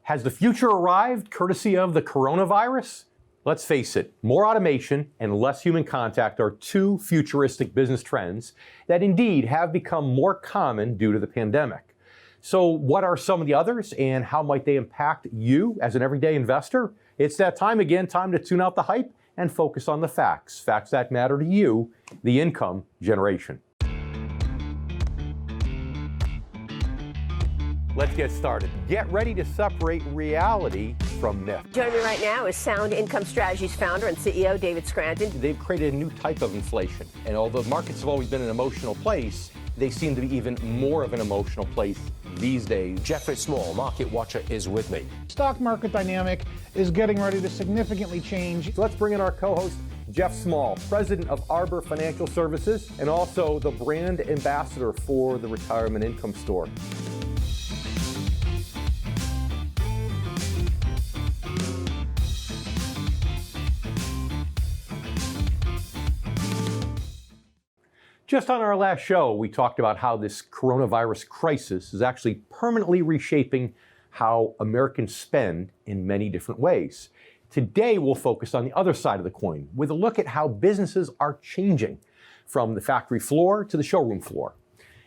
Has the future arrived courtesy of the coronavirus? Let's face it, more automation and less human contact are two futuristic business trends that indeed have become more common due to the pandemic. So what are some of the others and how might they impact you as an everyday investor? It's that time again, time to tune out the hype and focus on the facts that matter to you, the income generation. Let's get started. Get ready to separate reality from myth. Joining me right now is Sound Income Strategies founder and CEO David Scranton. They've created a new type of inflation, and although markets have always been an emotional place, they seem to be even more of an emotional place these days. Jeffrey Small, market watcher, is with me. Stock market dynamic is getting ready to significantly change. So let's bring in our co-host, Jeff Small, president of Arbor Financial Services, and also the brand ambassador for the Retirement Income Store. Just on our last show, we talked about how this coronavirus crisis is actually permanently reshaping how Americans spend in many different ways. Today, we'll focus on the other side of the coin with a look at how businesses are changing from the factory floor to the showroom floor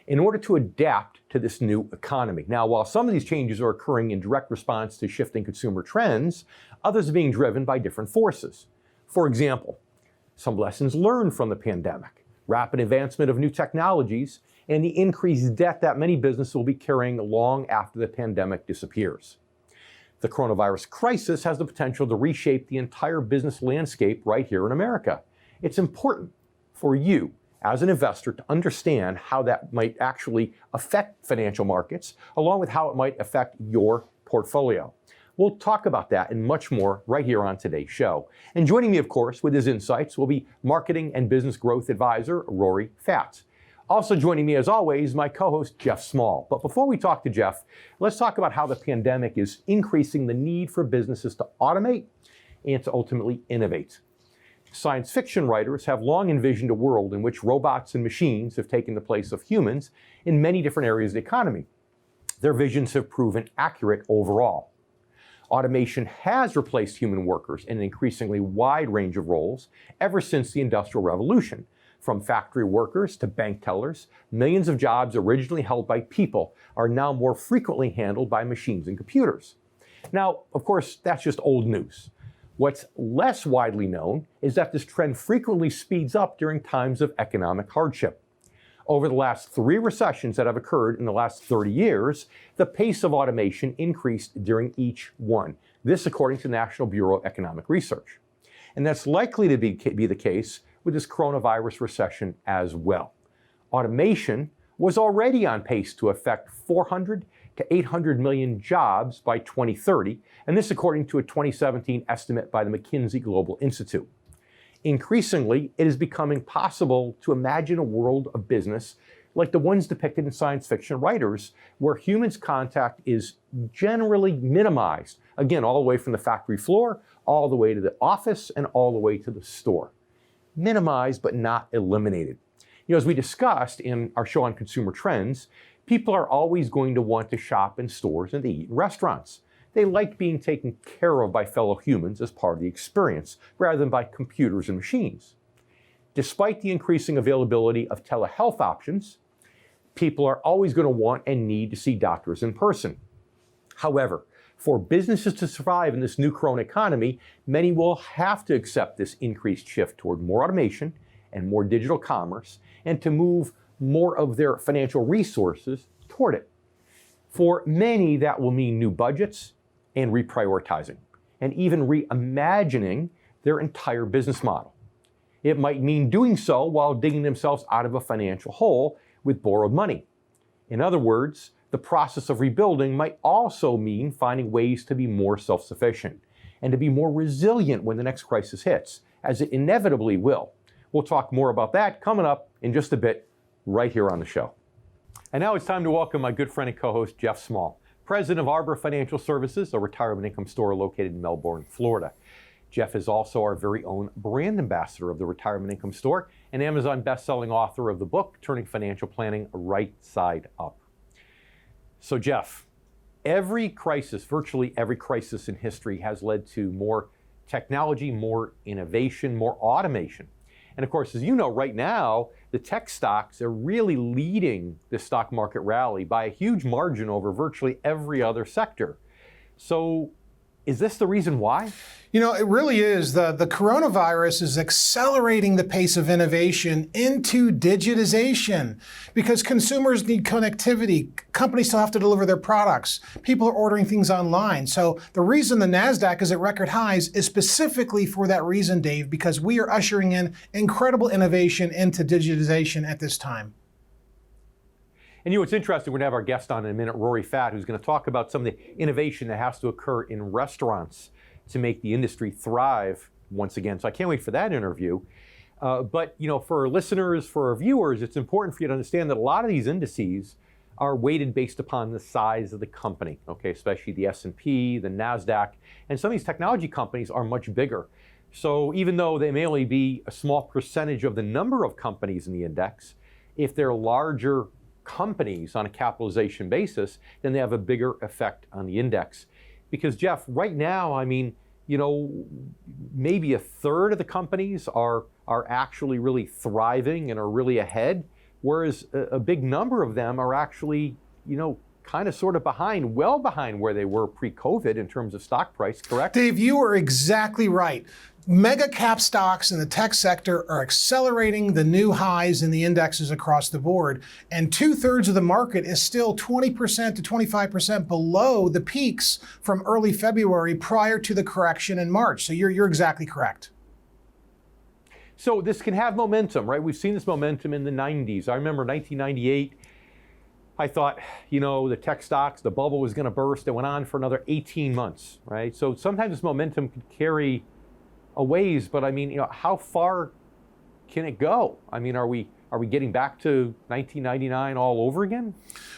in order to adapt to this new economy. Now, while some of these changes are occurring in direct response to shifting consumer trends, others are being driven by different forces. For example, some lessons learned from the pandemic, rapid advancement of new technologies, and the increased debt that many businesses will be carrying long after the pandemic disappears. The coronavirus crisis has the potential to reshape the entire business landscape right here in America. It's important for you as an investor to understand how that might actually affect financial markets, along with how it might affect your portfolio. We'll talk about that and much more right here on today's show. And joining me, of course, with his insights will be marketing and business growth advisor, Rory Fatt. Also joining me, as always, my co-host, Jeff Small. But before we talk to Jeff, let's talk about how the pandemic is increasing the need for businesses to automate and to ultimately innovate. Science fiction writers have long envisioned a world in which robots and machines have taken the place of humans in many different areas of the economy. Their visions have proven accurate overall. Automation has replaced human workers in an increasingly wide range of roles ever since the Industrial Revolution. From factory workers to bank tellers, millions of jobs originally held by people are now more frequently handled by machines and computers. Now, of course, that's just old news. What's less widely known is that this trend frequently speeds up during times of economic hardship. Over the last 3 recessions that have occurred in the last 30 years, the pace of automation increased during each one. This according to the National Bureau of Economic Research. And that's likely to be the case with this coronavirus recession as well. Automation was already on pace to affect 400 to 800 million jobs by 2030, and this according to a 2017 estimate by the McKinsey Global Institute. Increasingly, it is becoming possible to imagine a world of business like the ones depicted in science fiction writers, where humans' contact is generally minimized, again, all the way from the factory floor, all the way to the office, and all the way to the store. Minimized, but not eliminated. You know, as we discussed in our show on consumer trends, people are always going to want to shop in stores and to eat in restaurants. They like being taken care of by fellow humans as part of the experience, rather than by computers and machines. Despite the increasing availability of telehealth options, people are always going to want and need to see doctors in person. However, for businesses to survive in this new corona economy, many will have to accept this increased shift toward more automation and more digital commerce, and to move more of their financial resources toward it. For many, that will mean new budgets and reprioritizing, and even reimagining their entire business model. It might mean doing so while digging themselves out of a financial hole with borrowed money. In other words, the process of rebuilding might also mean finding ways to be more self-sufficient and to be more resilient when the next crisis hits, as it inevitably will. We'll talk more about that coming up in just a bit, right here on the show. And now it's time to welcome my good friend and co-host, Jeff Small, president of Arbor Financial Services, a retirement income store located in Melbourne, Florida. Jeff is also our very own brand ambassador of the Retirement Income Store and Amazon best-selling author of the book, Turning Financial Planning Right Side Up. So Jeff, every crisis, virtually every crisis in history, has led to more technology, more innovation, more automation. And of course, as you know, right now, the tech stocks are really leading the stock market rally by a huge margin over virtually every other sector. So is this the reason why? You know, it really is. The coronavirus is accelerating the pace of innovation into digitization because consumers need connectivity. Companies still have to deliver their products. People are ordering things online. So the reason the NASDAQ is at record highs is specifically for that reason, Dave, because we are ushering in incredible innovation into digitization at this time. And you know, it's interesting, we're going to have our guest on in a minute, Rory Fatt, who's going to talk about some of the innovation that has to occur in restaurants to make the industry thrive once again. So I can't wait for that interview. But you know, for our listeners, for our viewers, it's important for you to understand that a lot of these indices are weighted based upon the size of the company, okay, especially the S&P, the NASDAQ, and some of these technology companies are much bigger. So even though they may only be a small percentage of the number of companies in the index, if they're larger companies on a capitalization basis, then they have a bigger effect on the index. Because Jeff, right now, I mean, you know, maybe a third of the companies are actually really thriving and are really ahead, whereas a big number of them are actually, you know, kind of sort of behind, well behind where they were pre-COVID in terms of stock price, correct? Dave, you are exactly right. Mega cap stocks in the tech sector are accelerating the new highs in the indexes across the board. And 2/3 of the market is still 20% to 25% below the peaks from early February prior to the correction in March. So you're exactly correct. So this can have momentum, right? We've seen this momentum in the 90s. I remember 1998, I thought, you know, the tech stocks, the bubble was going to burst. It went on for another 18 months, right? So sometimes this momentum can carry a ways, but I mean, you know, how far can it go? I mean, are we getting back to 1999 all over again?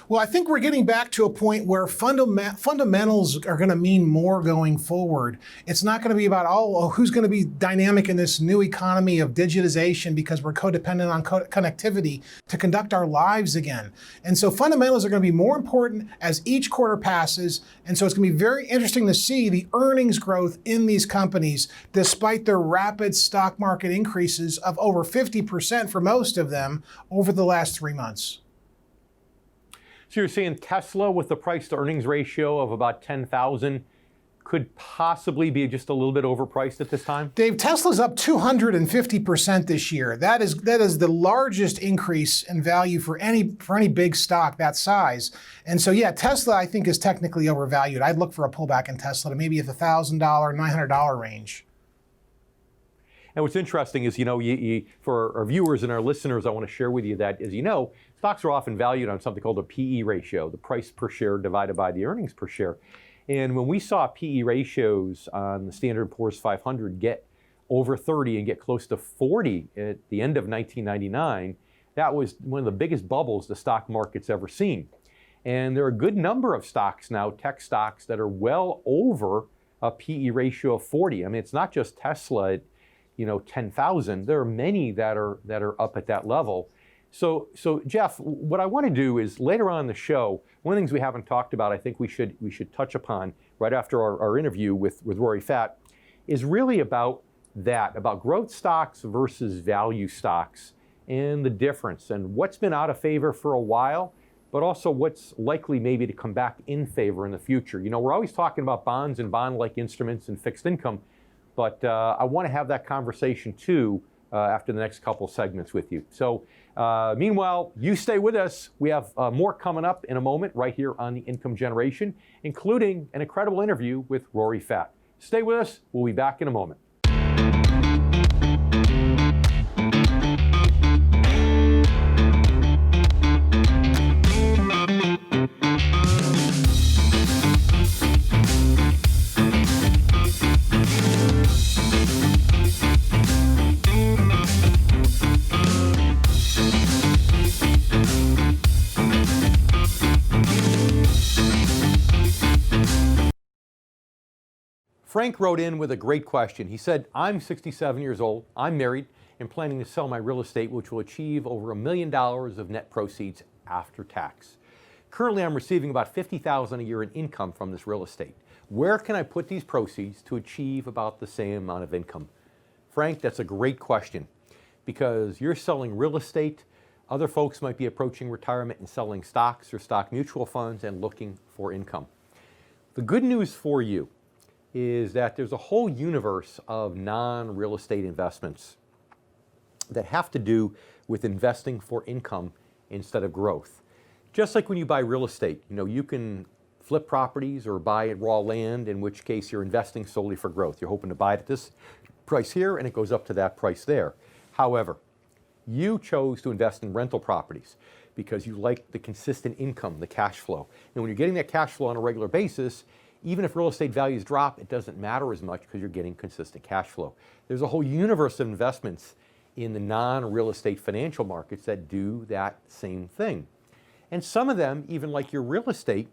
Well, I think we're getting back to a point where fundamentals are going to mean more going forward. It's not going to be about, who's going to be dynamic in this new economy of digitization because we're codependent on connectivity to conduct our lives again. And so fundamentals are going to be more important as each quarter passes. And so it's going to be very interesting to see the earnings growth in these companies, despite their rapid stock market increases of over 50% for most of them over the last 3 months. So you're saying Tesla with the price to earnings ratio of about 10,000 could possibly be just a little bit overpriced at this time? Dave, Tesla's up 250% this year. That is the largest increase in value for any big stock that size. And so yeah, Tesla I think is technically overvalued. I'd look for a pullback in Tesla to maybe at the $1,000, $900 range. And what's interesting is, you know, for our viewers and our listeners, I want to share with you that, as you know, stocks are often valued on something called a PE ratio, the price per share divided by the earnings per share. And when we saw PE ratios on the Standard & Poor's 500 get over 30 and get close to 40 at the end of 1999, that was one of the biggest bubbles the stock market's ever seen. And there are a good number of stocks now, tech stocks, that are well over a PE ratio of 40. I mean, it's not just Tesla at, you know, 10,000. There are many that are up at that level. So Jeff, what I want to do is later on in the show, one of the things we haven't talked about, I think we should touch upon right after our interview with Rory Fatt, is really about growth stocks versus value stocks and the difference and what's been out of favor for a while, but also what's likely maybe to come back in favor in the future. You know, we're always talking about bonds and bond-like instruments and fixed income, but I want to have that conversation too after the next couple segments with you. So meanwhile, you stay with us. We have more coming up in a moment right here on The Income Generation, including an incredible interview with Rory Fatt. Stay with us. We'll be back in a moment. Frank wrote in with a great question. He said, I'm 67 years old, I'm married, and planning to sell my real estate, which will achieve over $1 million of net proceeds after tax. Currently, I'm receiving about $50,000 a year in income from this real estate. Where can I put these proceeds to achieve about the same amount of income? Frank, that's a great question, because you're selling real estate. Other folks might be approaching retirement and selling stocks or stock mutual funds and looking for income. The good news for you is that there's a whole universe of non-real estate investments that have to do with investing for income instead of growth. Just like when you buy real estate, you can flip properties or buy raw land, in which case you're investing solely for growth. You're hoping to buy it at this price here and it goes up to that price there. However, you chose to invest in rental properties because you like the consistent income, the cash flow. And when you're getting that cash flow on a regular basis, even if real estate values drop, it doesn't matter as much because you're getting consistent cash flow. There's a whole universe of investments in the non-real estate financial markets that do that same thing. And some of them, even like your real estate,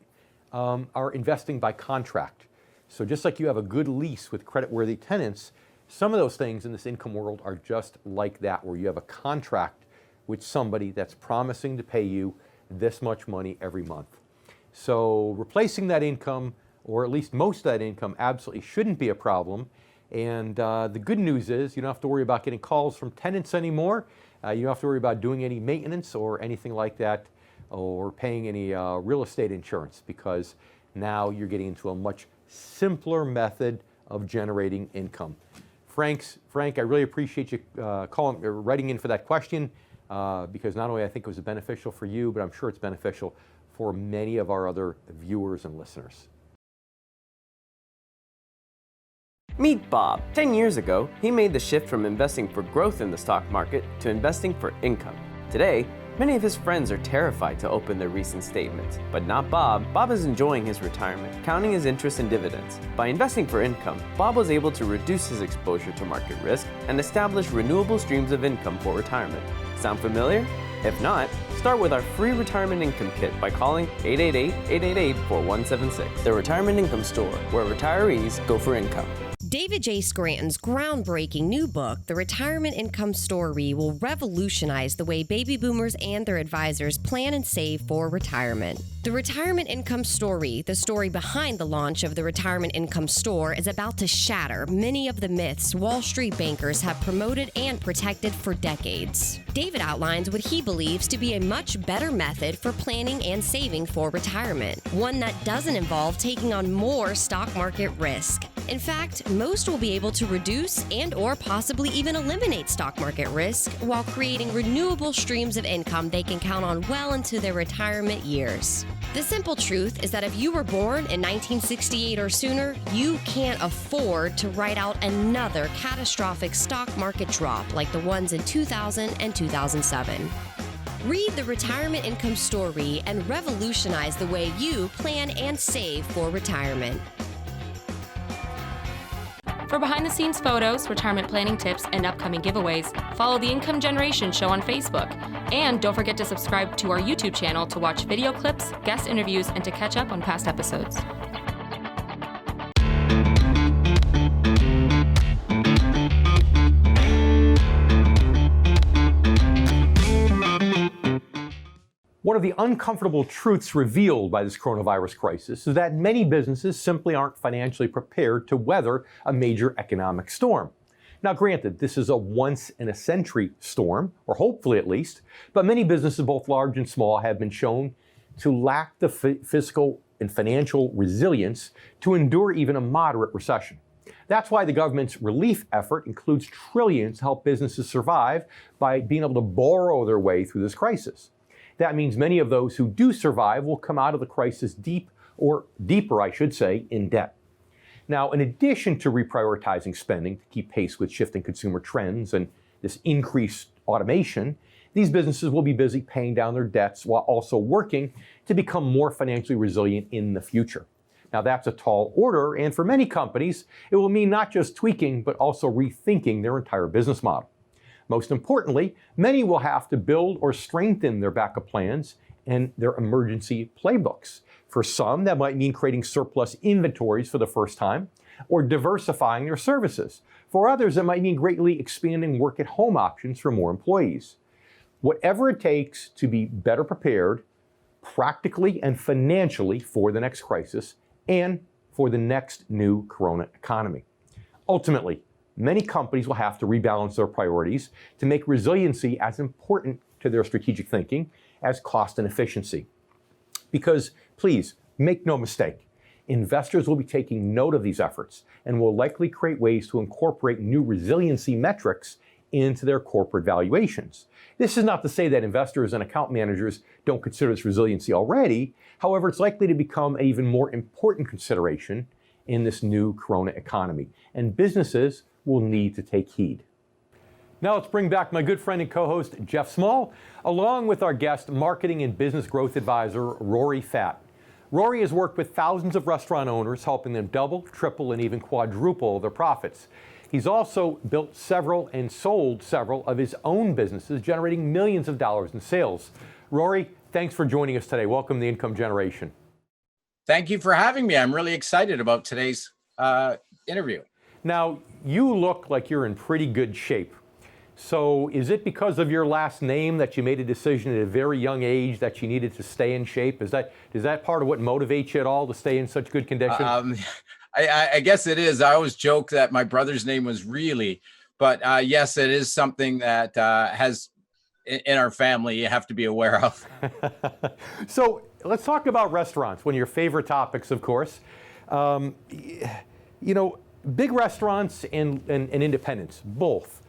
are investing by contract. So just like you have a good lease with creditworthy tenants, some of those things in this income world are just like that, where you have a contract with somebody that's promising to pay you this much money every month. So replacing that income, or at least most of that income, absolutely shouldn't be a problem. And the good news is you don't have to worry about getting calls from tenants anymore. You don't have to worry about doing any maintenance or anything like that, or paying any real estate insurance, because now you're getting into a much simpler method of generating income. Frank, I really appreciate you writing in for that question, because not only I think it was beneficial for you, but I'm sure it's beneficial for many of our other viewers and listeners. Meet Bob. 10 years ago, he made the shift from investing for growth in the stock market to investing for income. Today, many of his friends are terrified to open their recent statements, but not Bob. Bob is enjoying his retirement, counting his interest and dividends. By investing for income, Bob was able to reduce his exposure to market risk and establish renewable streams of income for retirement. Sound familiar? If not, start with our free retirement income kit by calling 888-888-4176. The Retirement Income Store, where retirees go for income. David J. Scranton's groundbreaking new book, The Retirement Income Story, will revolutionize the way baby boomers and their advisors plan and save for retirement. The Retirement Income Story, the story behind the launch of the Retirement Income Store, is about to shatter many of the myths Wall Street bankers have promoted and protected for decades. David outlines what he believes to be a much better method for planning and saving for retirement, one that doesn't involve taking on more stock market risk. In fact, most will be able to reduce and or possibly even eliminate stock market risk while creating renewable streams of income they can count on well into their retirement years. The simple truth is that if you were born in 1968 or sooner, you can't afford to ride out another catastrophic stock market drop like the ones in 2000 and 2007. Read The Retirement Income Story and revolutionize the way you plan and save for retirement. For behind-the-scenes photos, retirement planning tips, and upcoming giveaways, follow the Income Generation Show on Facebook. And don't forget to subscribe to our YouTube channel to watch video clips, guest interviews, and to catch up on past episodes. One of the uncomfortable truths revealed by this coronavirus crisis is that many businesses simply aren't financially prepared to weather a major economic storm. Now, granted, this is a once-in-a-century storm, or hopefully at least, but many businesses, both large and small, have been shown to lack the fiscal and financial resilience to endure even a moderate recession. That's why the government's relief effort includes trillions to help businesses survive by being able to borrow their way through this crisis. That means many of those who do survive will come out of the crisis deeper, I should say, in debt. Now, in addition to reprioritizing spending to keep pace with shifting consumer trends and this increased automation, these businesses will be busy paying down their debts while also working to become more financially resilient in the future. Now, that's a tall order, and for many companies, it will mean not just tweaking, but also rethinking their entire business model. Most importantly, many will have to build or strengthen their backup plans and their emergency playbooks. For some, that might mean creating surplus inventories for the first time or diversifying their services. For others, it might mean greatly expanding work-at-home options for more employees. Whatever it takes to be better prepared practically and financially for the next crisis and for the next new corona economy. Ultimately, many companies will have to rebalance their priorities to make resiliency as important to their strategic thinking as cost and efficiency. Because, please, make no mistake, investors will be taking note of these efforts and will likely create ways to incorporate new resiliency metrics into their corporate valuations. This is not to say that investors and account managers don't consider this resiliency already. However, it's likely to become an even more important consideration in this new corona economy, and businesses will need to take heed. Now let's bring back my good friend and co-host Jeff Small, along with our guest, marketing and business growth advisor Rory Fatt. Rory has worked with thousands of restaurant owners, helping them double, triple, and even quadruple their profits. He's also built several and sold several of his own businesses, generating millions of dollars in sales. Rory, thanks for joining us today. Welcome to the Income Generation. Thank you for having me. I'm really excited about today's interview. Now, you look like you're in pretty good shape. So is it because of your last name that you made a decision at a very young age that you needed to stay in shape? Is that part of what motivates you at all to stay in such good condition? I guess it is. I always joke that my brother's name was Really, but yes, it is something that has in our family you have to be aware of. So let's talk about restaurants, one of your favorite topics, of course. Big restaurants and independents, both.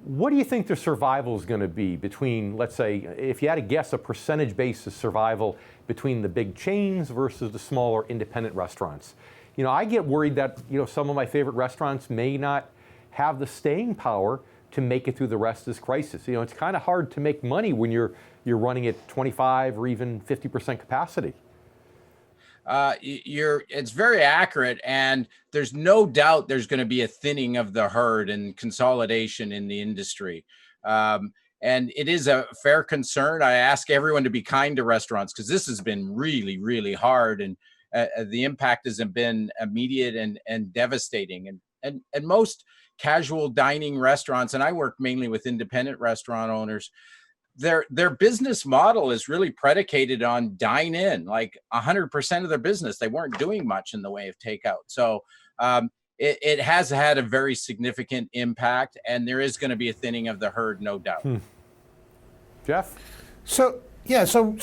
What do you think the survival is going to be between, let's say, if you had to guess a percentage basis survival between the big chains versus the smaller independent restaurants? I get worried that, some of my favorite restaurants may not have the staying power to make it through the rest of this crisis. It's kind of hard to make money when you're running at 25 or even 50% capacity. It's very accurate, and there's no doubt there's going to be a thinning of the herd and consolidation in the industry. And it is a fair concern. I ask everyone to be kind to restaurants because this has been really, really hard, and the impact has been immediate and devastating. And most casual dining restaurants, and I work mainly with independent restaurant owners, their business model is really predicated on dine in, like 100% of their business. They weren't doing much in the way of takeout. So it has had a very significant impact, and there is going to be a thinning of the herd, no doubt. Jeff? So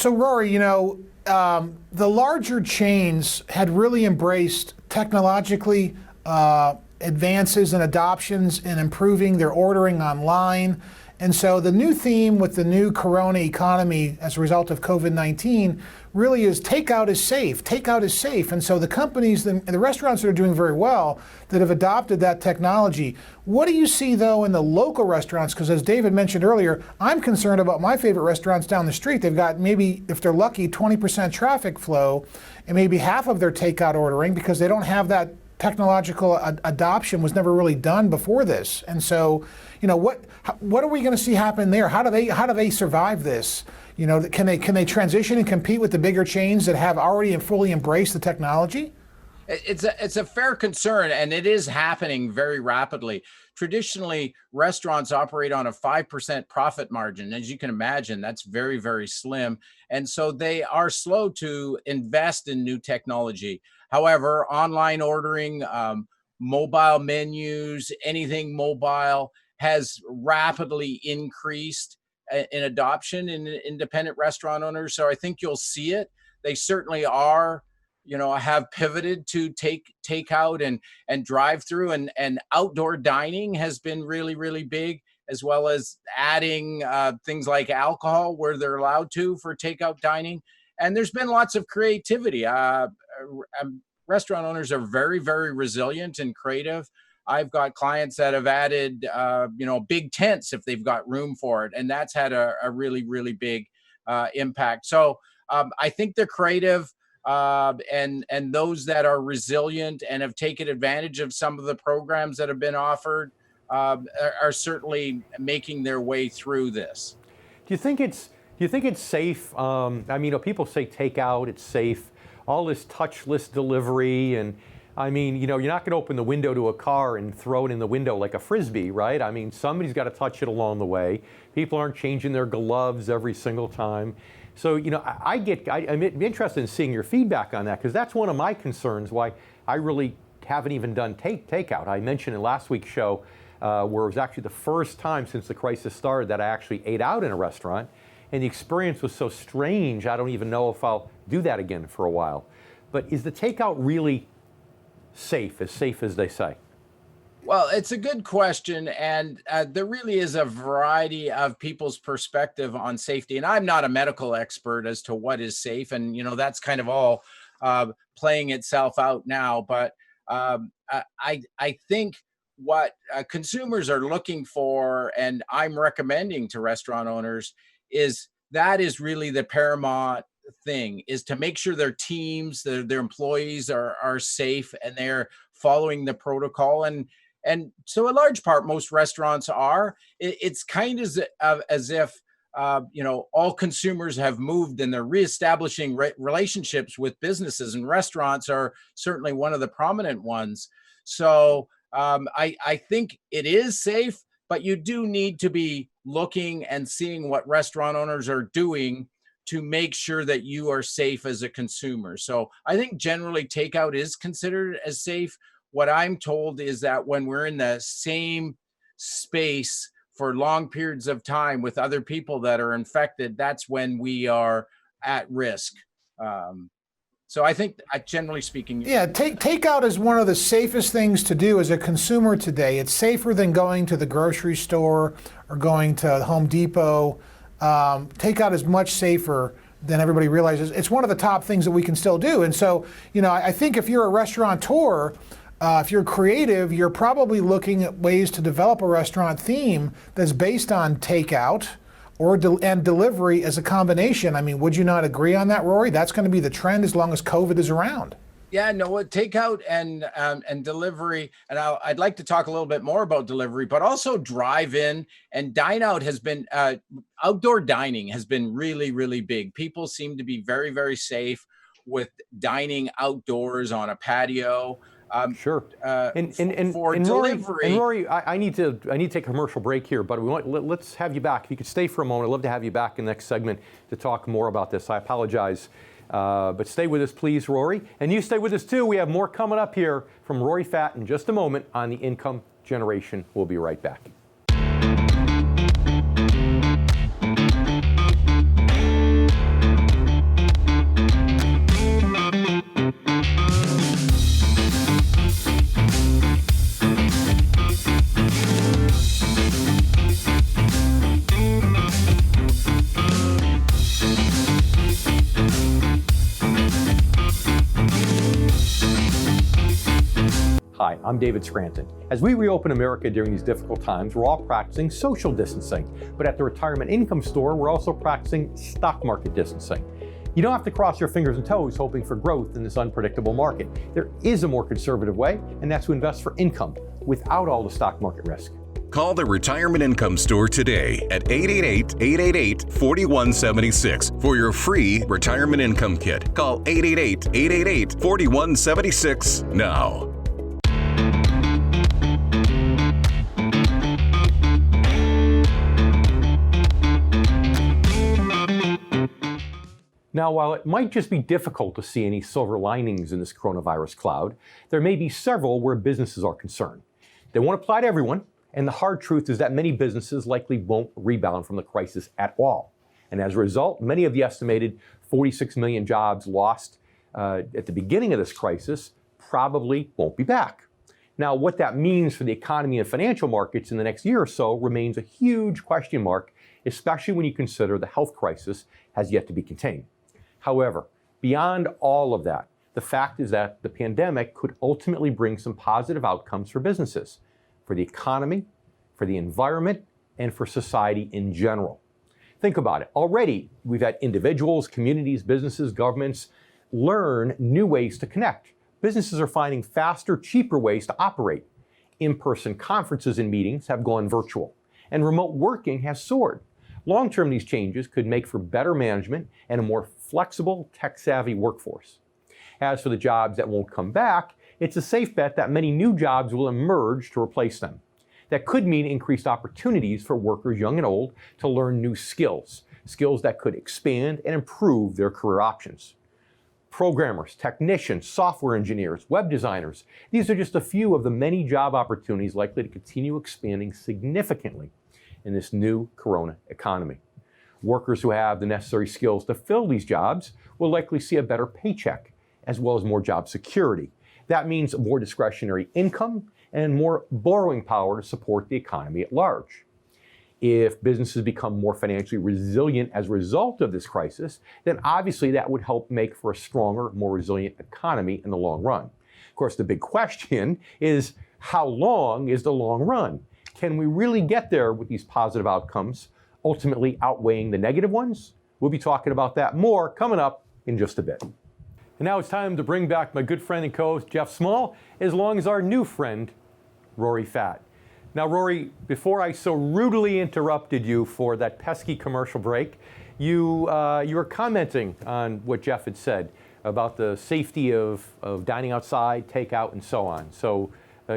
Rory, the larger chains had really embraced technologically advances and adoptions in improving their ordering online. And so the new theme with the new corona economy as a result of COVID-19 really is takeout is safe. Takeout is safe. And so the companies and the restaurants that are doing very well that have adopted that technology. What do you see, though, in the local restaurants? Because as David mentioned earlier, I'm concerned about my favorite restaurants down the street. They've got maybe, if they're lucky, 20% traffic flow and maybe half of their takeout ordering because they don't have that technological adoption was never really done before this. And so, what are we going to see happen there? How do they survive this? Can they transition and compete with the bigger chains that have already and fully embraced the technology? It's a fair concern, and it is happening very rapidly. Traditionally, restaurants operate on a 5% profit margin. As you can imagine, that's very, very slim. And so they are slow to invest in new technology. However, online ordering, mobile menus, anything mobile has rapidly increased in adoption in independent restaurant owners. So I think you'll see it. They certainly are, have pivoted to takeout and drive through, and outdoor dining has been really, really big, as well as adding things like alcohol where they're allowed to for takeout dining. And there's been lots of creativity. Restaurant owners are very, very resilient and creative. I've got clients that have added, big tents if they've got room for it. And that's had a really, really big impact. So I think they're creative, and those that are resilient and have taken advantage of some of the programs that have been offered are certainly making their way through this. Do you think it's safe? People say takeout, it's safe. All this touchless delivery, and you're not going to open the window to a car and throw it in the window like a Frisbee, right? Somebody's got to touch it along the way. People aren't changing their gloves every single time. So, I'm interested in seeing your feedback on that, because that's one of my concerns why I really haven't even done takeout. I mentioned in last week's show where it was actually the first time since the crisis started that I actually ate out in a restaurant, and the experience was so strange, I don't even know if I'll do that again for a while. But is the takeout really safe as they say? Well, it's a good question, and there really is a variety of people's perspective on safety. And I'm not a medical expert as to what is safe, and that's kind of all playing itself out now. But I think what consumers are looking for, and I'm recommending to restaurant owners, is really the paramount thing, is to make sure their teams, their employees are safe and they're following the protocol. And so a large part, most restaurants are. It's kind of as if, all consumers have moved and they're reestablishing relationships with businesses, and restaurants are certainly one of the prominent ones. So I think it is safe, but you do need to be looking and seeing what restaurant owners are doing to make sure that you are safe as a consumer. So I think generally takeout is considered as safe. What I'm told is that when we're in the same space for long periods of time with other people that are infected, that's when we are at risk. So I think, generally speaking, takeout is one of the safest things to do as a consumer today. It's safer than going to the grocery store or going to Home Depot. Takeout is much safer than everybody realizes. It's one of the top things that we can still do. And so, I think if you're a restaurateur, if you're creative, you're probably looking at ways to develop a restaurant theme that's based on takeout and delivery as a combination. I mean, would you not agree on that, Rory? That's going to be the trend as long as COVID is around. Yeah, no, takeout and delivery, and I'd like to talk a little bit more about delivery, but also drive-in and dine-out has been, outdoor dining has been really, really big. People seem to be very, very safe with dining outdoors on a patio. Sure. For delivery. Rory, I need to take a commercial break here, but let's have you back. If you could stay for a moment, I'd love to have you back in the next segment to talk more about this. I apologize. But stay with us, please, Rory. And you stay with us, too. We have more coming up here from Rory Fatt in just a moment on the income generation. We'll be right back. Hi, I'm David Scranton. As we reopen America during these difficult times, we're all practicing social distancing. But at the Retirement Income Store, we're also practicing stock market distancing. You don't have to cross your fingers and toes hoping for growth in this unpredictable market. There is a more conservative way, and that's to invest for income without all the stock market risk. Call the Retirement Income Store today at 888-888-4176 for your free retirement income kit. Call 888-888-4176 now. Now, while it might just be difficult to see any silver linings in this coronavirus cloud, there may be several where businesses are concerned. They won't apply to everyone, and the hard truth is that many businesses likely won't rebound from the crisis at all. And as a result, many of the estimated 46 million jobs lost at the beginning of this crisis probably won't be back. Now, what that means for the economy and financial markets in the next year or so remains a huge question mark, especially when you consider the health crisis has yet to be contained. However, beyond all of that, the fact is that the pandemic could ultimately bring some positive outcomes for businesses, for the economy, for the environment, and for society in general. Think about it. Already, we've had individuals, communities, businesses, governments learn new ways to connect. Businesses are finding faster, cheaper ways to operate. In-person conferences and meetings have gone virtual, and remote working has soared. Long-term, these changes could make for better management and a more flexible, tech-savvy workforce. As for the jobs that won't come back, it's a safe bet that many new jobs will emerge to replace them. That could mean increased opportunities for workers young and old to learn new skills, skills that could expand and improve their career options. Programmers, technicians, software engineers, web designers, these are just a few of the many job opportunities likely to continue expanding significantly in this new corona economy. Workers who have the necessary skills to fill these jobs will likely see a better paycheck, as well as more job security. That means more discretionary income and more borrowing power to support the economy at large. If businesses become more financially resilient as a result of this crisis, then obviously that would help make for a stronger, more resilient economy in the long run. Of course, the big question is, how long is the long run? Can we really get there with these positive outcomes, ultimately outweighing the negative ones? We'll be talking about that more coming up in just a bit. And now it's time to bring back my good friend and co-host Jeff Small, as long as our new friend, Rory Fatt. Now, Rory, before I so rudely interrupted you for that pesky commercial break, you were commenting on what Jeff had said about the safety of dining outside, takeout, and so on. So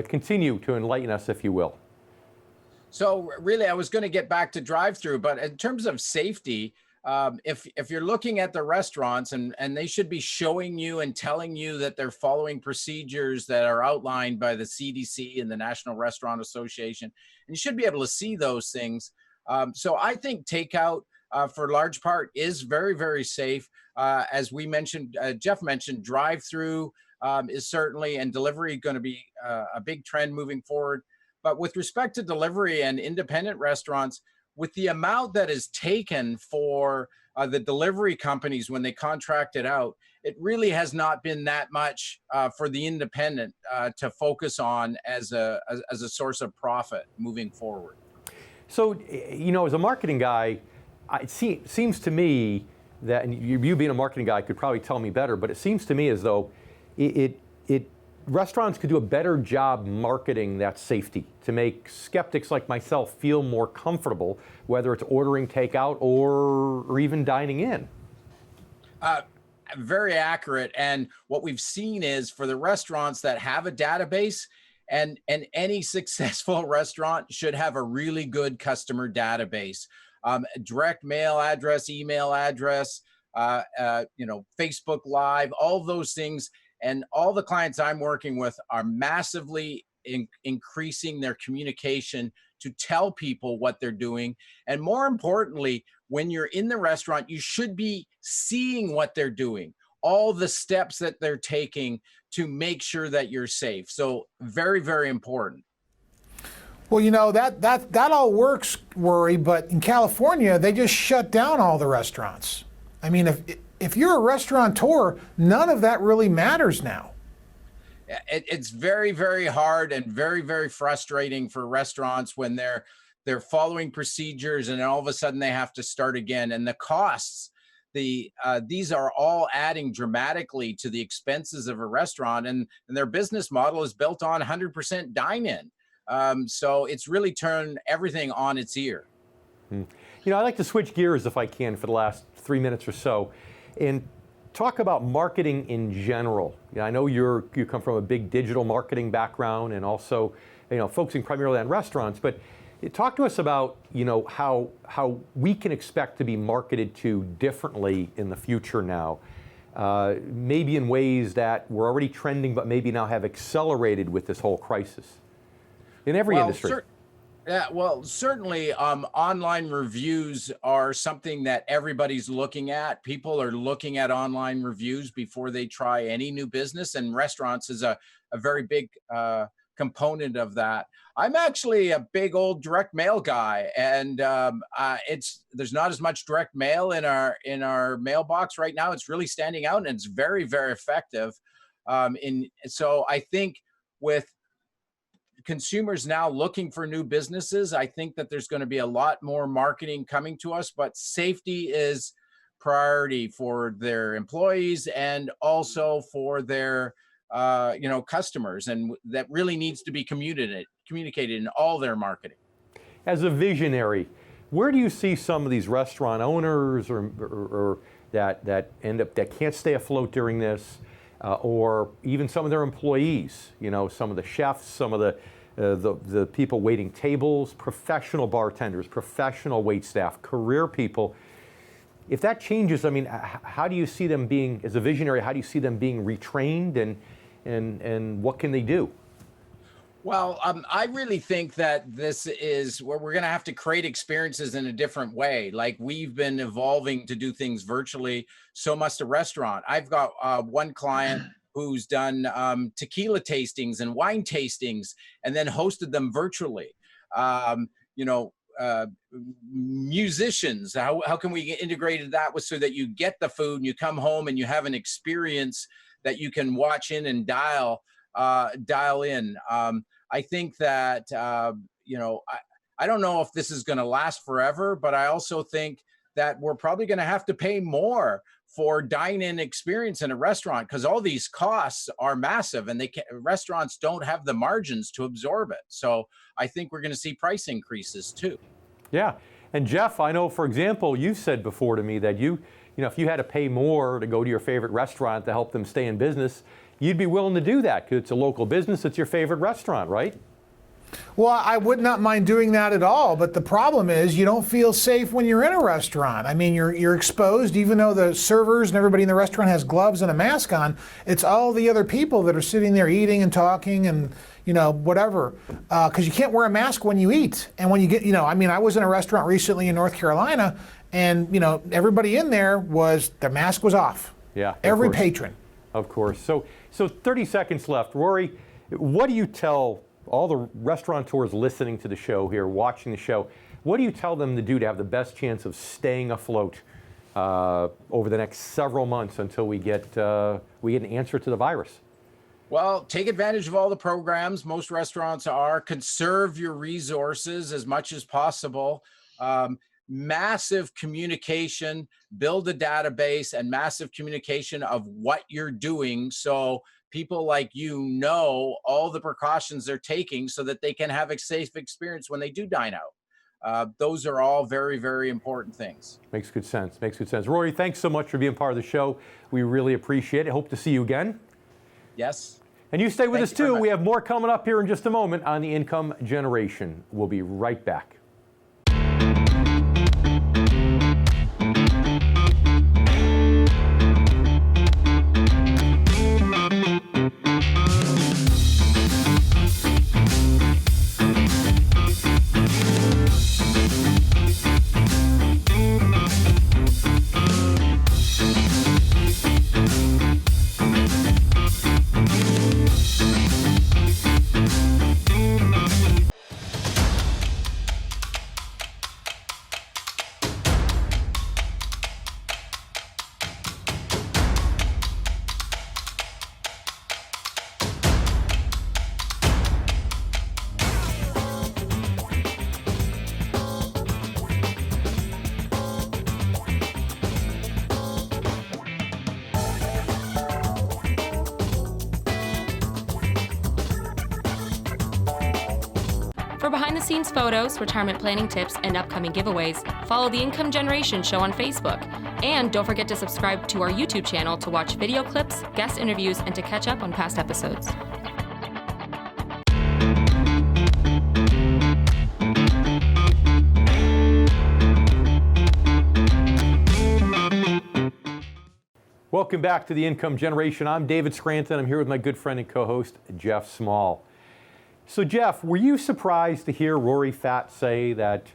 continue to enlighten us, if you will. So really, I was going to get back to drive-through, but in terms of safety, if you're looking at the restaurants and they should be showing you and telling you that they're following procedures that are outlined by the CDC and the National Restaurant Association, and you should be able to see those things. So I think takeout for large part is very, very safe. As we mentioned, Jeff mentioned, drive-through is certainly, and delivery going to be a big trend moving forward. But with respect to delivery and independent restaurants, with the amount that is taken for the delivery companies when they contract it out, it really has not been that much for the independent to focus on as a source of profit moving forward. So, you know, as a marketing guy, it seems to me that, and you being a marketing guy could probably tell me better, but it seems to me as though restaurants could do a better job marketing that safety to make skeptics like myself feel more comfortable, whether it's ordering takeout or even dining in. Very accurate. And what we've seen is for the restaurants that have a database, and any successful restaurant should have a really good customer database, direct mail address, email address, Facebook Live, all those things. And all the clients I'm working with are massively increasing their communication to tell people what they're doing. And more importantly, when you're in the restaurant, you should be seeing what they're doing, all the steps that they're taking to make sure that you're safe. So very, very important. Well, you know, that all works, Rory, but in California, they just shut down all the restaurants. I mean, if you're a restaurateur, none of that really matters now. It's very, very hard and very, very frustrating for restaurants when they're following procedures and all of a sudden they have to start again. And the costs, these are all adding dramatically to the expenses of a restaurant, and their business model is built on 100% dine-in. So it's really turned everything on its ear. You know, I like to switch gears if I can for the last 3 minutes or so and talk about marketing in general. I know you come from a big digital marketing background and also, focusing primarily on restaurants, but talk to us about, how we can expect to be marketed to differently in the future now, maybe in ways that were already trending, but maybe now have accelerated with this whole crisis in every industry. Certainly online reviews are something that everybody's looking at. People are looking at online reviews before they try any new business, and restaurants is a very big component of that. I'm actually a big old direct mail guy, and there's not as much direct mail in our mailbox right now. It's really standing out, and it's very, very effective. So I think with consumers now looking for new businesses, I think that there's going to be a lot more marketing coming to us, but safety is priority for their employees and also for their customers, and that really needs to be communicated in all their marketing. As a visionary, where do you see some of these restaurant owners or that can't stay afloat during this, or even some of their employees, some of the chefs, some of the people waiting tables, professional bartenders, professional waitstaff, career people? if that changes, I mean, how do you see them being, as a visionary, how do you see them being retrained, and what can they do? Well, I really think that this is where we're going to have to create experiences in a different way. Like we've been evolving to do things virtually, so must a restaurant. I've got one client who's done tequila tastings and wine tastings and then hosted them virtually. Musicians, how can we integrate that with so that you get the food and you come home and you have an experience that you can watch in and dial in. I think that, I don't know if this is going to last forever, but I also think that we're probably going to have to pay more for dine-in experience in a restaurant because all these costs are massive and restaurants don't have the margins to absorb it. So I think we're going to see price increases too. Yeah. And Jeff, I know, for example, you said before to me that if you had to pay more to go to your favorite restaurant to help them stay in business, you'd be willing to do that because it's a local business. It's your favorite restaurant, right? Well, I would not mind doing that at all, but the problem is you don't feel safe when you're in a restaurant. I mean, you're exposed, even though the servers and everybody in the restaurant has gloves and a mask on. It's all the other people that are sitting there eating and talking and whatever, because you can't wear a mask when you eat. And when you get, I was in a restaurant recently in North Carolina, and everybody in there their mask was off. Yeah. Every patron. Of course. So 30 seconds left. Rory, what do you tell all the restaurateurs listening to the show here, watching the show, what do you tell them to do to have the best chance of staying afloat over the next several months until we get an answer to the virus? Well, take advantage of all the programs. Most restaurants conserve your resources as much as possible. Massive communication, build a database and massive communication of what you're doing. So people like all the precautions they're taking so that they can have a safe experience when they do dine out. Those are all very, very important things. Makes good sense. Rory, thanks so much for being part of the show. We really appreciate it. Hope to see you again. Yes. And you stay with us too. We have more coming up here in just a moment on the Income Generation. We'll be right back. For behind-the-scenes photos, retirement planning tips, and upcoming giveaways, follow the Income Generation show on Facebook. And don't forget to subscribe to our YouTube channel to watch video clips, guest interviews, and to catch up on past episodes. Welcome back to the Income Generation. I'm David Scranton. I'm here with my good friend and co-host, Jeff Small. So Jeff, were you surprised to hear Rory Fatt say that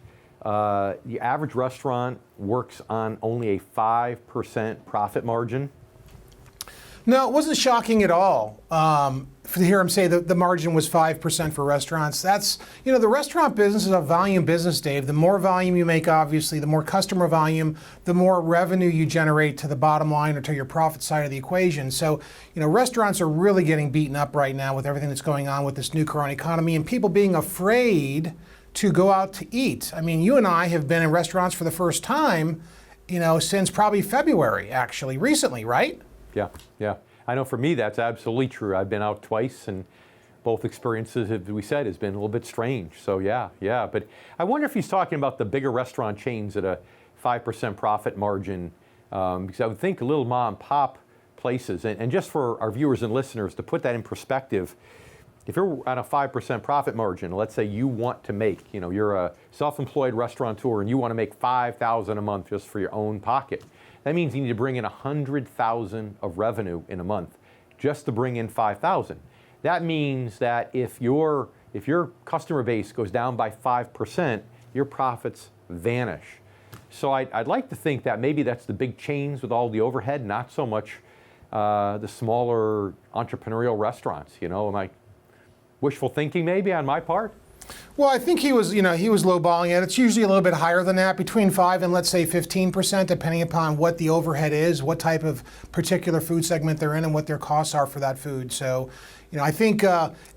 the average restaurant works on only a 5% profit margin? No, it wasn't shocking at all to hear him say that the margin was 5% for restaurants. That's, the restaurant business is a volume business, Dave. The more volume you make, obviously, the more customer volume, the more revenue you generate to the bottom line or to your profit side of the equation. So, restaurants are really getting beaten up right now with everything that's going on with this new corona economy and people being afraid to go out to eat. I mean, you and I have been in restaurants for the first time, since probably February, actually, recently, right? Yeah. I know for me that's absolutely true. I've been out twice and both experiences, as we said, has been a little bit strange. So yeah. But I wonder if he's talking about the bigger restaurant chains at a 5% profit margin, because I would think little mom and pop places, and just for our viewers and listeners to put that in perspective, if you're on a 5% profit margin, let's say you want to make, you're a self-employed restaurateur and you want to make $5,000 a month just for your own pocket. That means you need to bring in 100,000 of revenue in a month just to bring in 5,000. That means that if your customer base goes down by 5%, your profits vanish. So I'd like to think that maybe that's the big chains with all the overhead, not so much the smaller entrepreneurial restaurants. You know, am I wishful thinking maybe on my part? Well, I think he was lowballing it. It's usually a little bit higher than that, between 5 and let's say 15%, depending upon what the overhead is, what type of particular food segment they're in, and what their costs are for that food. So, I think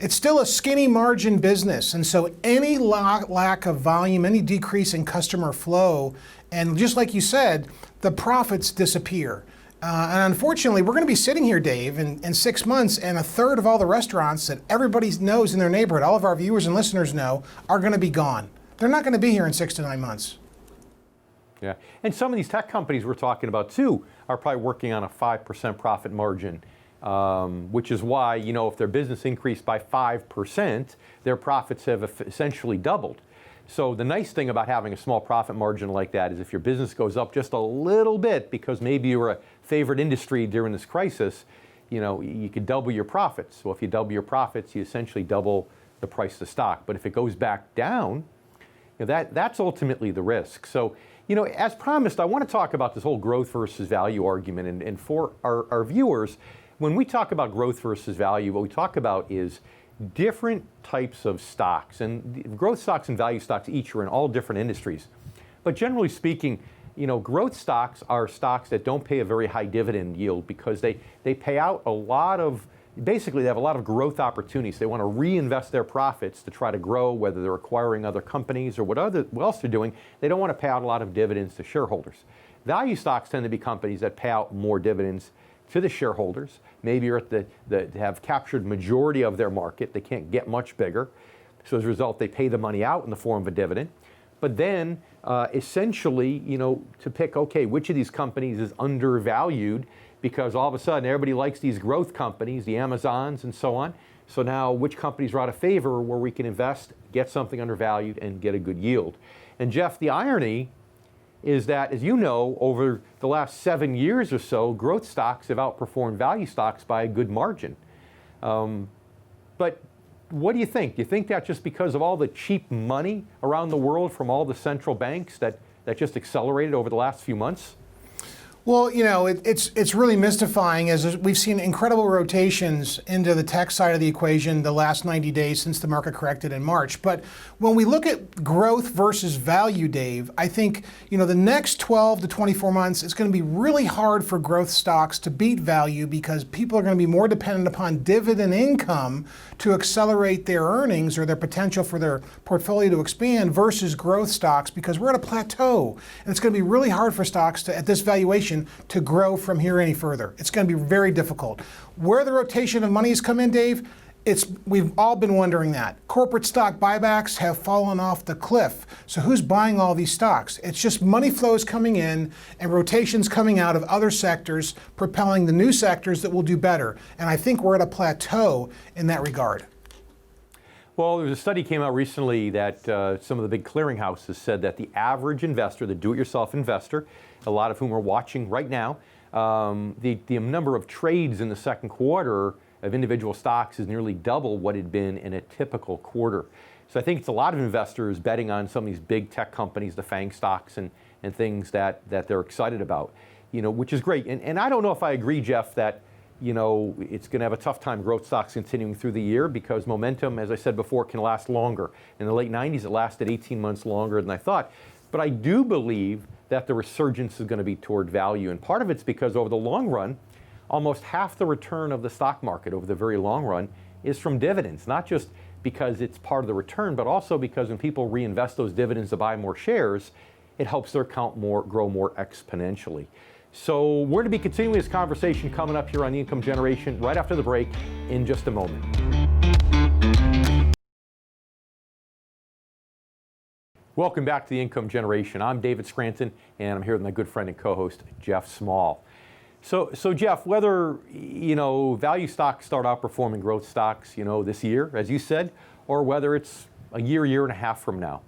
it's still a skinny margin business, and so any lack of volume, any decrease in customer flow, and just like you said, the profits disappear. And unfortunately, we're going to be sitting here, Dave, in 6 months, and a third of all the restaurants that everybody knows in their neighborhood, all of our viewers and listeners know, are going to be gone. They're not going to be here in 6 to 9 months. Yeah, and some of these tech companies we're talking about too are probably working on a 5% profit margin, which is why, if their business increased by 5%, their profits have essentially doubled. So the nice thing about having a small profit margin like that is if your business goes up just a little bit because maybe you were a favorite industry during this crisis, you could double your profits. So if you double your profits, you essentially double the price of the stock. But if it goes back down, that's ultimately the risk. So, as promised, I want to talk about this whole growth versus value argument. And for our viewers, when we talk about growth versus value, what we talk about is different types of stocks, and growth stocks and value stocks each are in all different industries. But generally speaking, growth stocks are stocks that don't pay a very high dividend yield because they pay out a lot of, basically they have a lot of growth opportunities. They want to reinvest their profits to try to grow, whether they're acquiring other companies or what else they're doing. They don't want to pay out a lot of dividends to shareholders. Value stocks tend to be companies that pay out more dividends to the shareholders. Maybe you're at the have captured majority of their market. They can't get much bigger. So as a result, they pay the money out in the form of a dividend. But then essentially, to pick, okay, which of these companies is undervalued because all of a sudden everybody likes these growth companies, the Amazons and so on. So now which companies are out of favor where we can invest, get something undervalued, and get a good yield. And Jeff, the irony is that, as you know, over the last 7 years or so, growth stocks have outperformed value stocks by a good margin. But what do you think? Do you think that's just because of all the cheap money around the world from all the central banks that just accelerated over the last few months? Well, it's really mystifying as we've seen incredible rotations into the tech side of the equation the last 90 days since the market corrected in March. But when we look at growth versus value, Dave, I think, the next 12 to 24 months, it's going to be really hard for growth stocks to beat value because people are going to be more dependent upon dividend income to accelerate their earnings or their potential for their portfolio to expand versus growth stocks because we're at a plateau. And it's going to be really hard for stocks to, at this valuation, to grow from here any further. It's going to be very difficult. Where the rotation of money has come in, Dave, we've all been wondering that. Corporate stock buybacks have fallen off the cliff. So who's buying all these stocks? It's just money flows coming in and rotations coming out of other sectors, propelling the new sectors that will do better. And I think we're at a plateau in that regard. Well, there's a study came out recently that some of the big clearinghouses said that the average investor, the do-it-yourself investor, a lot of whom are watching right now, the number of trades in the second quarter of individual stocks is nearly double what it had been in a typical quarter. So I think it's a lot of investors betting on some of these big tech companies, the FANG stocks and things that they're excited about, which is great. And I don't know if I agree, Jeff, that it's going to have a tough time growth stocks continuing through the year because momentum, as I said before, can last longer. In the late 90s, it lasted 18 months longer than I thought. But I do believe that the resurgence is going to be toward value. And part of it's because over the long run, almost half the return of the stock market over the very long run is from dividends, not just because it's part of the return, but also because when people reinvest those dividends to buy more shares, it helps their account grow more exponentially. So we're going to be continuing this conversation coming up here on The Income Generation right after the break in just a moment. Welcome back to The Income Generation. I'm David Scranton, and I'm here with my good friend and co-host, Jeff Small. So Jeff, whether, value stocks start outperforming growth stocks, this year, as you said, or whether it's a year and a half from now,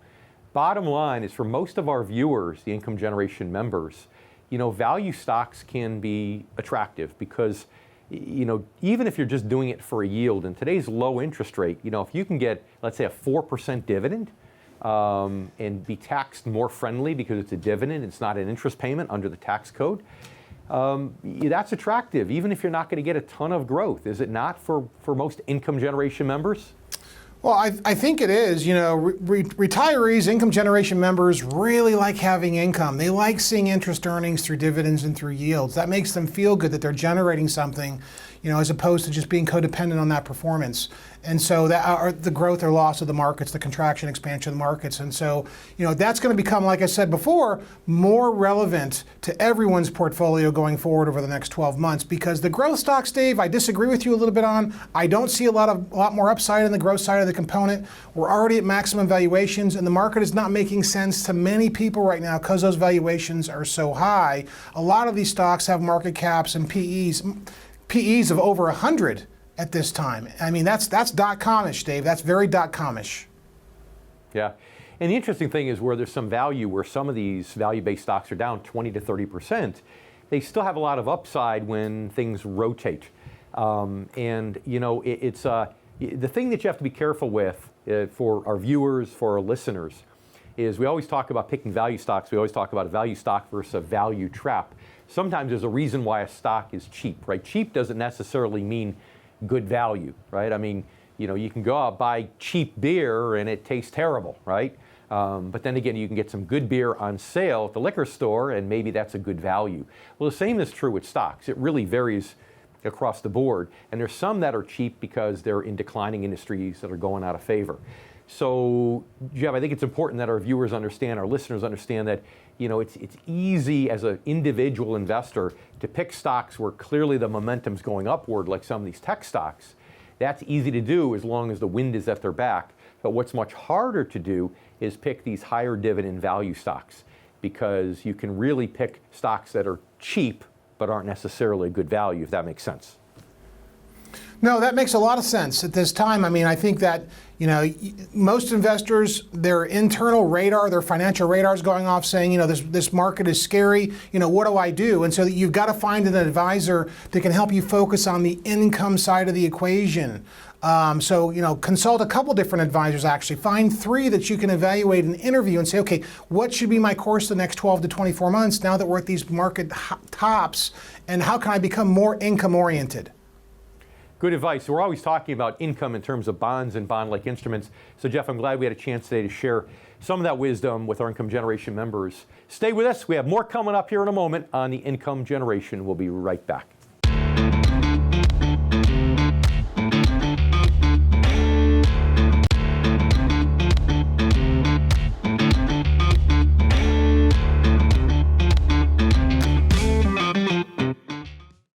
bottom line is for most of our viewers, the Income Generation members, value stocks can be attractive because, even if you're just doing it for a yield in today's low interest rate, if you can get, let's say, a 4% dividend and be taxed more friendly because it's a dividend, it's not an interest payment under the tax code, that's attractive, even if you're not going to get a ton of growth. Is it not for most income generation members? Well, I think it is. Retirees, income generation members really like having income. They like seeing interest earnings through dividends and through yields. That makes them feel good that they're generating something, as opposed to just being codependent on that performance. And so that the growth or loss of the markets, the contraction, expansion of the markets. And so, that's going to become, like I said before, more relevant to everyone's portfolio going forward over the next 12 months. Because the growth stocks, Dave, I disagree with you a little bit on. I don't see a lot more upside in the growth side of the component. We're already at maximum valuations, and the market is not making sense to many people right now because those valuations are so high. A lot of these stocks have market caps and PEs of over 100 at this time. I mean, that's dot-com-ish, Dave. That's very dot-com-ish. Yeah. And the interesting thing is where there's some value, where some of these value-based stocks are down 20 to 30%, they still have a lot of upside when things rotate. It's the thing that you have to be careful with for our viewers, for our listeners, is we always talk about picking value stocks. We always talk about a value stock versus a value trap. Sometimes there's a reason why a stock is cheap, right? Cheap doesn't necessarily mean good value, right? I mean, you can go out, buy cheap beer and it tastes terrible, right? But then again, you can get some good beer on sale at the liquor store and maybe that's a good value. Well, the same is true with stocks. It really varies across the board. And there's some that are cheap because they're in declining industries that are going out of favor. So, Jeff, I think it's important that our viewers understand, our listeners understand that, it's easy as an individual investor to pick stocks where clearly the momentum's going upward, like some of these tech stocks. That's easy to do as long as the wind is at their back. But what's much harder to do is pick these higher dividend value stocks, because you can really pick stocks that are cheap but aren't necessarily a good value, if that makes sense. No, that makes a lot of sense at this time. I mean, I think that, most investors, their internal radar, their financial radar is going off saying, this market is scary. What do I do? And so you've got to find an advisor that can help you focus on the income side of the equation. Consult a couple different advisors, actually. Find 3 that you can evaluate and interview and say, okay, what should be my course the next 12 to 24 months now that we're at these market tops, and how can I become more income oriented? Good advice. We're always talking about income in terms of bonds and bond-like instruments. So, Jeff, I'm glad we had a chance today to share some of that wisdom with our Income Generation members. Stay with us. We have more coming up here in a moment on the Income Generation. We'll be right back.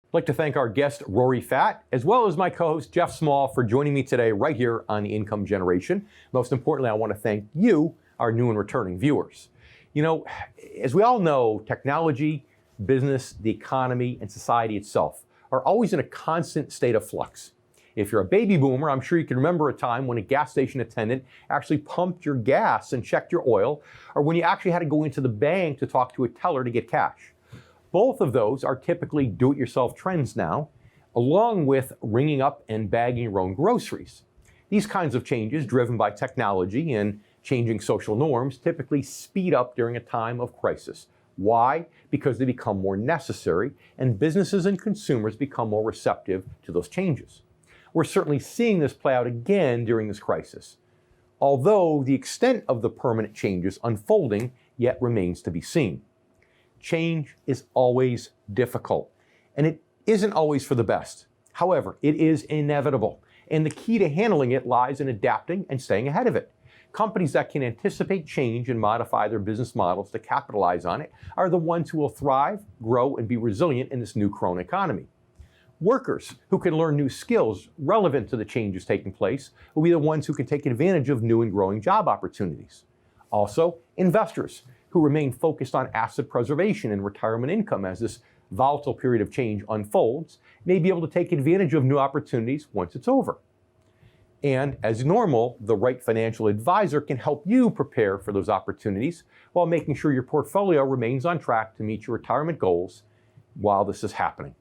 I'd like to thank our guest, Rory Fatt, as well as my co-host, Jeff Small, for joining me today right here on the Income Generation. Most importantly, I want to thank you, our new and returning viewers. As we all know, technology, business, the economy, and society itself are always in a constant state of flux. If you're a baby boomer, I'm sure you can remember a time when a gas station attendant actually pumped your gas and checked your oil, or when you actually had to go into the bank to talk to a teller to get cash. Both of those are typically do-it-yourself trends now, along with ringing up and bagging your own groceries. These kinds of changes, driven by technology and changing social norms, typically speed up during a time of crisis. Why? Because they become more necessary, and businesses and consumers become more receptive to those changes. We're certainly seeing this play out again during this crisis, although the extent of the permanent changes unfolding yet remains to be seen. Change is always difficult, and it isn't always for the best. However, it is inevitable, and the key to handling it lies in adapting and staying ahead of it. Companies that can anticipate change and modify their business models to capitalize on it are the ones who will thrive, grow, and be resilient in this new Corona economy. Workers who can learn new skills relevant to the changes taking place will be the ones who can take advantage of new and growing job opportunities. Also, investors who remain focused on asset preservation and retirement income as this volatile period of change unfolds may be able to take advantage of new opportunities once it's over. And as normal, the right financial advisor can help you prepare for those opportunities while making sure your portfolio remains on track to meet your retirement goals while this is happening.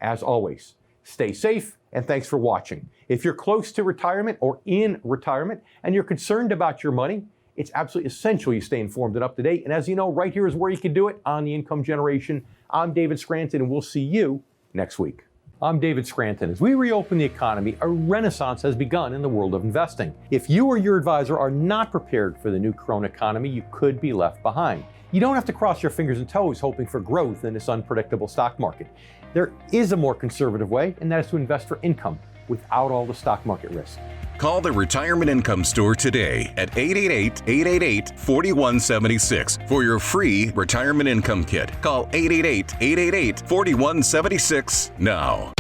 As always, stay safe and thanks for watching. If you're close to retirement or in retirement and you're concerned about your money, it's absolutely essential you stay informed and up to date. And as you know, right here is where you can do it on The Income Generation. I'm David Scranton, and we'll see you next week. I'm David Scranton. As we reopen the economy, a renaissance has begun in the world of investing. If you or your advisor are not prepared for the new corona economy, you could be left behind. You don't have to cross your fingers and toes hoping for growth in this unpredictable stock market. There is a more conservative way, and that is to invest for income without all the stock market risk. Call the Retirement Income Store today at 888-888-4176 for your free Retirement Income Kit. Call 888-888-4176 now.